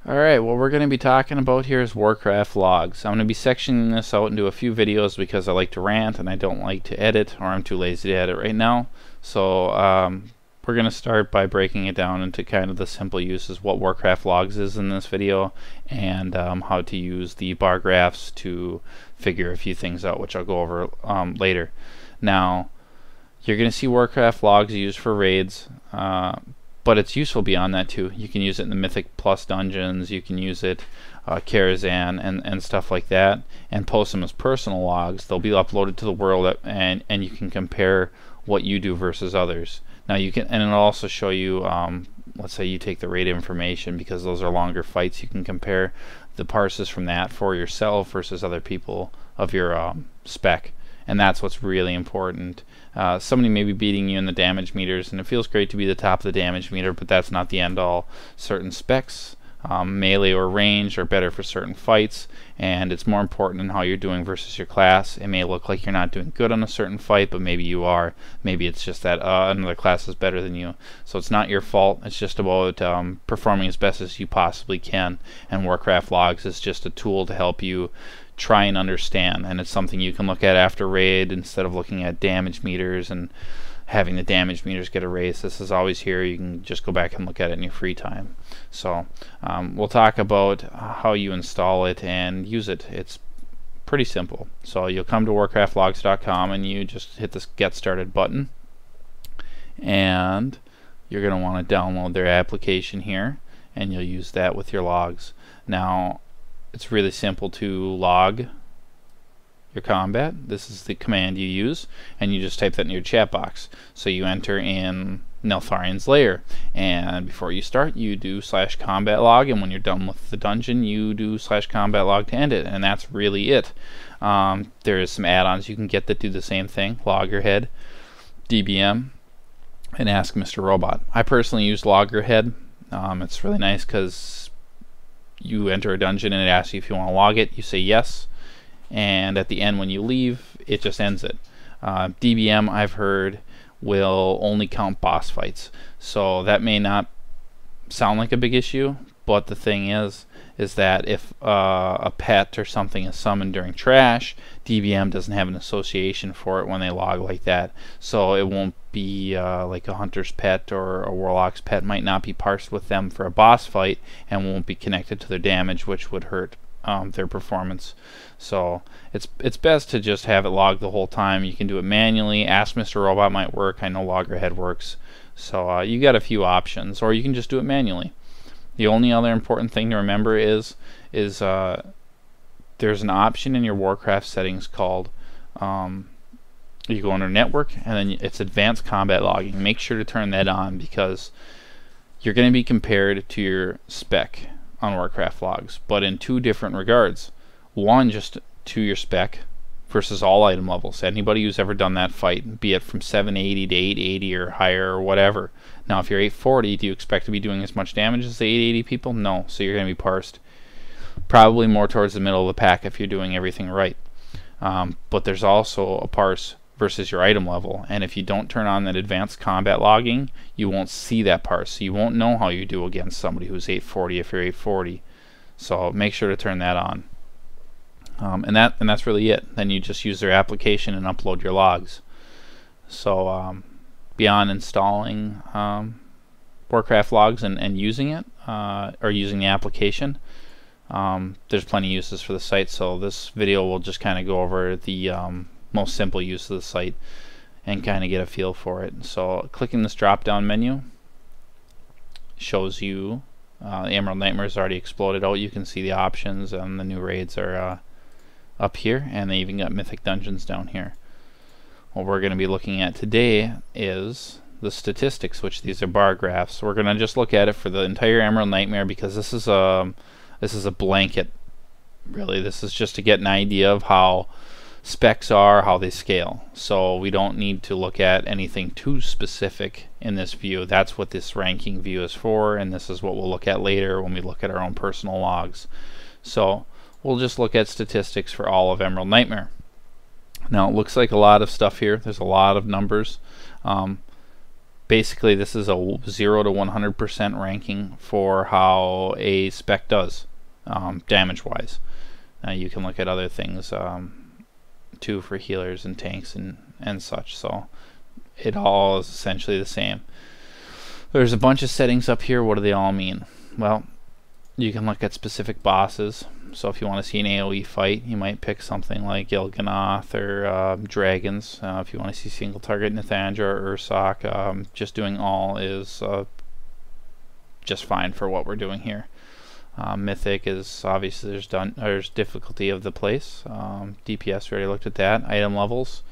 Alright, what we're going to be talking about here is Warcraft logs. I'm going to be sectioning this out into a few videos because I like to rant and I don't like to edit, or I'm too lazy to edit right now. So we're going to start by breaking it down into kind of the simple uses, what Warcraft logs is in this video, and how to use the bar graphs to figure a few things out, which I'll go over later. Now, you're going to see Warcraft logs used for raids. But it's useful beyond that too. You can use it in the Mythic Plus dungeons, you can use it Karazhan and stuff like that, and post them as personal logs. They'll be uploaded to the world, and you can compare what you do versus others. Now you can, and it'll also show you, let's say you take the raid information, because those are longer fights, you can compare the parses from that for yourself versus other people of your spec. And that's what's really important. Somebody may be beating you in the damage meters, and it feels great to be the top of the damage meter, but that's not the end all. Certain specs, melee or range, are better for certain fights, and it's more important in how you're doing versus your class. It may look like you're not doing good on a certain fight, but maybe you are. Maybe it's just that another class is better than you. So it's not your fault. It's just about performing as best as you possibly can, and Warcraft logs is just a tool to help you try and understand, and it's something you can look at after raid instead of looking at damage meters and having the damage meters get erased. This is always here. You can just go back and look at it in your free time. So we'll talk about how you install it and use it. It's pretty simple. So you'll come to warcraftlogs.com and you just hit this get started button, and you're going to want to download their application here, and you'll use that with your logs. Now it's really simple to log your combat. This is the command you use, and you just type that in your chat box. So you enter in Neltharian's Lair, and before you start you do /combat log, and when you're done with the dungeon you do /combat log to end it, and that's really it. There is some add-ons you can get that do the same thing. Loggerhead, DBM, and Ask Mr. Robot. I personally use Loggerhead. It's really nice because you enter a dungeon and it asks you if you want to log it. You say yes, and at the end when you leave it just ends it. DBM, I've heard, will only count boss fights, so that may not sound like a big issue, but the thing is that if a pet or something is summoned during trash, DBM doesn't have an association for it when they log like that, so it won't be like a hunter's pet or a warlock's pet might not be parsed with them for a boss fight and won't be connected to their damage, which would hurt their performance. So it's best to just have it logged the whole time. You can do it manually. Ask Mr. Robot might work. I know Loggerhead works. So you got a few options, or you can just do it manually. The only other important thing to remember is there's an option in your Warcraft settings called you go under network, and then it's advanced combat logging. Make sure to turn that on, because you're going to be compared to your spec on Warcraft logs, but in two different regards. One, just to your spec versus all item levels. Anybody who's ever done that fight, be it from 780 to 880 or higher or whatever. Now if you're 840, do you expect to be doing as much damage as the 880 people? No, so you're going to be parsed probably more towards the middle of the pack if you're doing everything right. But there's also a parse versus your item level, and if you don't turn on that advanced combat logging, you won't see that parse, so you won't know how you do against somebody who's 840 if you're 840. So make sure to turn that on. And that's really it. Then you just use their application and upload your logs. So beyond installing Warcraft logs and using it, or using the application, there's plenty of uses for the site. So this video will just kind of go over the most simple use of the site and kind of get a feel for it. So clicking this drop down menu shows you the Emerald Nightmare is already exploded out. You can see the options, and the new raids are up here, and they even got mythic dungeons down here. What we're going to be looking at today is the statistics, which these are bar graphs. We're going to just look at it for the entire Emerald Nightmare, because this is a blanket. Really, this is just to get an idea of how specs are, how they scale. So we don't need to look at anything too specific in this view. That's what this ranking view is for, and this is what we'll look at later when we look at our own personal logs. So we'll just look at statistics for all of Emerald Nightmare. Now it looks like a lot of stuff here. There's a lot of numbers. basically this is a 0 to 100% ranking for how a spec does, damage wise. Now you can look at other things too for healers and tanks and such, so it all is essentially the same. There's a bunch of settings up here. What do they all mean? Well, you can look at specific bosses. So if you want to see an AoE fight, you might pick something like Gilganath or Dragons. If you want to see single target Nathandra or Ursoc, just doing all is just fine for what we're doing here. Mythic is obviously there's difficulty of the place. DPS, we already looked at that. Item levels.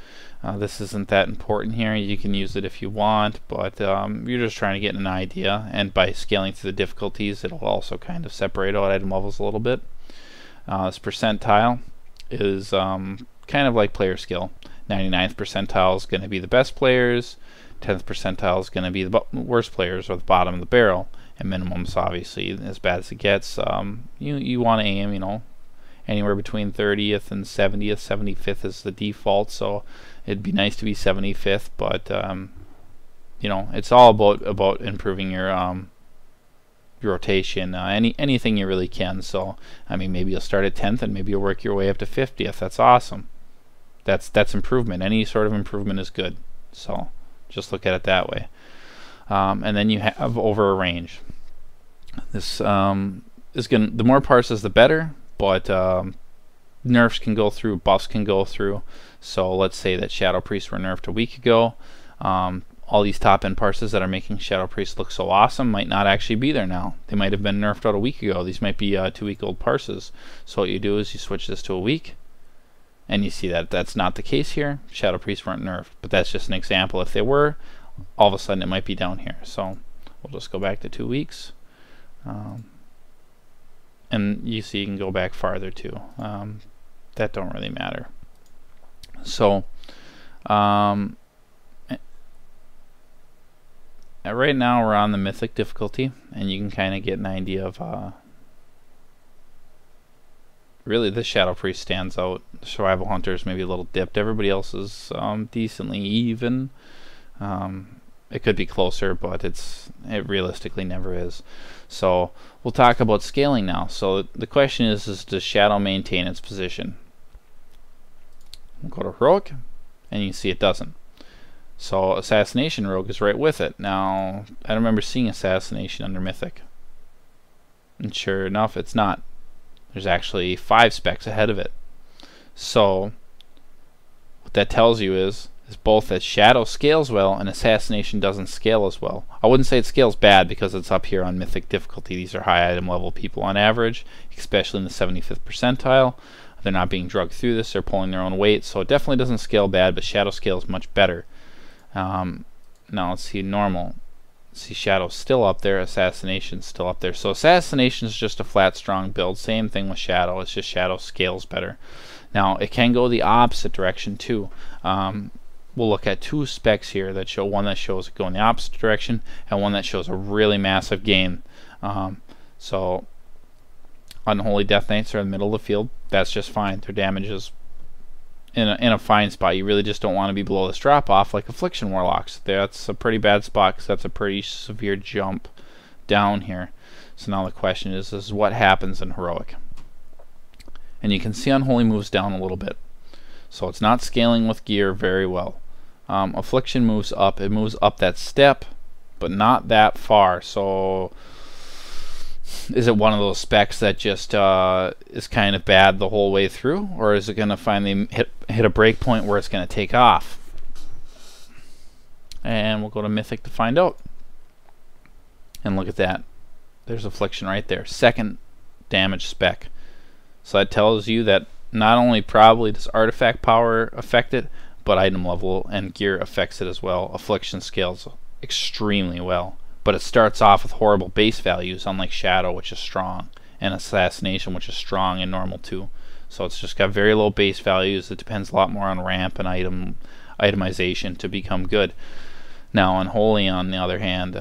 This isn't that important here. You can use it if you want, but you're just trying to get an idea, and by scaling through the difficulties it'll also kind of separate out item levels a little bit. This percentile is kind of like player skill. 99th percentile is going to be the best players, 10th percentile is going to be the worst players, or the bottom of the barrel, and minimum's obviously as bad as it gets. You want to aim, you know, anywhere between 30th and 70th. 75th is the default, so it'd be nice to be 75th, but you know, it's all about improving your rotation, anything you really can. So I mean, maybe you'll start at 10th and maybe you'll work your way up to 50th. That's awesome. That's improvement. Any sort of improvement is good, so just look at it that way. And then you have over a range. This is gonna, the more parses the better, but nerfs can go through, buffs can go through. So let's say that Shadow Priests were nerfed a week ago. All these top end parses that are making Shadow Priests look so awesome might not actually be there now. They might have been nerfed out a week ago. These might be 2-week-old parses. So what you do is you switch this to a week, and you see that that's not the case here. Shadow Priests weren't nerfed, but that's just an example. If they were, all of a sudden it might be down here. So we'll just go back to 2 weeks. And you see you can go back farther too. That don't really matter. So right now we're on the Mythic difficulty, and you can kind of get an idea of really the Shadow Priest stands out. The Survival Hunter is maybe a little dipped. Everybody else is decently even. It could be closer, but it realistically never is. So we'll talk about scaling now. So the question is does Shadow maintain its position? We'll go to Heroic, and you can see it doesn't. So Assassination Rogue is right with it. Now, I don't remember seeing Assassination under Mythic. And sure enough, it's not. There's actually 5 specs ahead of it. So what that tells you is both that Shadow scales well and Assassination doesn't scale as well. I wouldn't say it scales bad because it's up here on Mythic difficulty. These are high item level people on average, especially in the 75th percentile. They're not being drugged through this, they're pulling their own weight, so it definitely doesn't scale bad, but Shadow scales much better. Now let's see normal. See Shadow's still up there, Assassination's still up there. So Assassination is just a flat strong build. Same thing with Shadow, it's just Shadow scales better. Now it can go the opposite direction too. We'll look at 2 specs here that show, one that shows it going the opposite direction and one that shows a really massive gain. So Unholy Death Knights are in the middle of the field. That's just fine. Their damage is in a fine spot. You really just don't want to be below this drop off like Affliction Warlocks. That's a pretty bad spot because that's a pretty severe jump down here. So now the question is what happens in Heroic? And you can see Unholy moves down a little bit. So it's not scaling with gear very well. Affliction moves up. It moves up that step, but not that far. So is it one of those specs that just is kind of bad the whole way through, or is it going to finally hit a break point where it's going to take off? And we'll go to Mythic to find out. And look at that. There's Affliction right there. 2nd damage spec. So that tells you that not only probably does artifact power affect it, but item level and gear affects it as well. Affliction scales extremely well, but it starts off with horrible base values, unlike Shadow, which is strong, and Assassination, which is strong and normal too. So it's just got very low base values. It depends a lot more on ramp and itemization to become good. Now Unholy, on the other hand,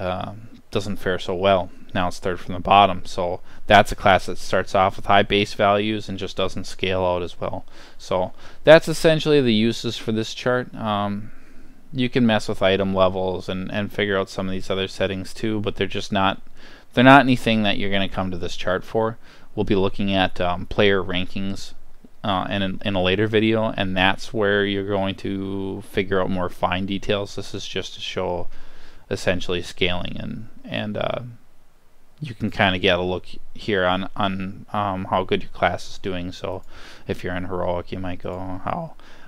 doesn't fare so well. Now it's 3rd from the bottom, so that's a class that starts off with high base values and just doesn't scale out as well. So that's essentially the uses for this chart. you can mess with item levels and figure out some of these other settings too, but they're not anything that you're going to come to this chart for. We'll be looking at player rankings in a later video, and that's where you're going to figure out more fine details. This is just to show essentially scaling, and you can kind of get a look here on how good your class is doing. So if you're in heroic, you might go,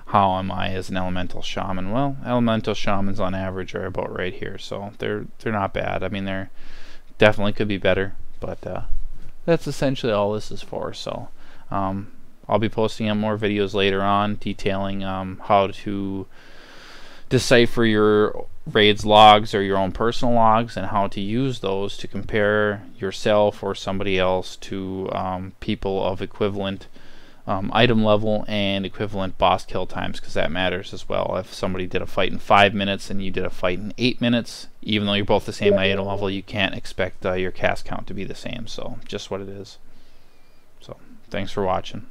how am I as an elemental shaman? Well, elemental shamans on average are about right here, so they're not bad. I mean, they're definitely could be better, but that's essentially all this is for. So I'll be posting up more videos later on detailing how to decipher your raids logs or your own personal logs, and how to use those to compare yourself or somebody else to people of equivalent item level and equivalent boss kill times, because that matters as well. If somebody did a fight in 5 minutes and you did a fight in 8 minutes, even though you're both the same item level, you can't expect your cast count to be the same. So just what it is. So thanks for watching.